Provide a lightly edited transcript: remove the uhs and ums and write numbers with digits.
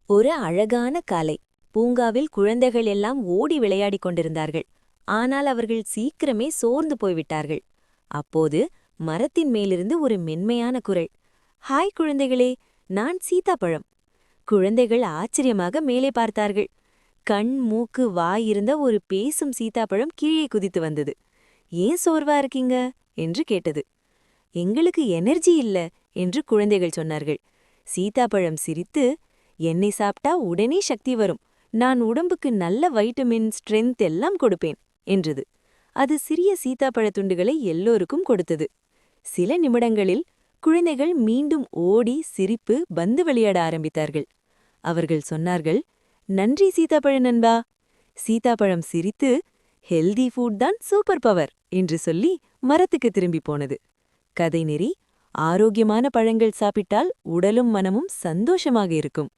ஒரு அழகான காலை. பூங்காவில் குழந்தைகள் எல்லாம் ஓடி விளையாடிக் கொண்டிருந்தார்கள். ஆனால் அவர்கள் சீக்கிரமே சோர்ந்து போய்விட்டார்கள். அப்போது மரத்தின் மேலிருந்து ஒரு மென்மையான குரல், "ஹாய் குழந்தைகளே, நான் சீதாப்பழம்." குழந்தைகள் ஆச்சரியமாக மேலே பார்த்தார்கள். கண், மூக்கு, வாய் இருந்த ஒரு பேசும் சீதாப்பழம் கீழே குதித்து வந்தது. "ஏன் சோர்வா இருக்கீங்க?" என்று கேட்டது. "எங்களுக்கு எனர்ஜி இல்ல," என்று குழந்தைகள் சொன்னார்கள். சீதாப்பழம் சிரித்து, "என்னை சாப்பிட்டா உடனே சக்தி வரும். நான் உடம்புக்கு நல்ல வைட்டமின், ஸ்ட்ரென்த் எல்லாம் கொடுப்பேன்," என்றது. அது சிறிய சீதாப்பழத் துண்டுகளை எல்லோருக்கும் கொடுத்தது. சில நிமிடங்களில் குழந்தைகள் மீண்டும் ஓடி சிரிப்பு பந்து விளையாட ஆரம்பித்தார்கள். அவர்கள் சொன்னார்கள், "நன்றி சீதாப்பழ நண்பா." சீதாப்பழம் சிரித்து, "ஹெல்தி ஃபுட் தான் சூப்பர் பவர்," என்று சொல்லி மரத்துக்கு திரும்பி போனது. கதை நெறி: ஆரோக்கியமான பழங்கள் சாப்பிட்டால் உடலும் மனமும் சந்தோஷமாக இருக்கும்.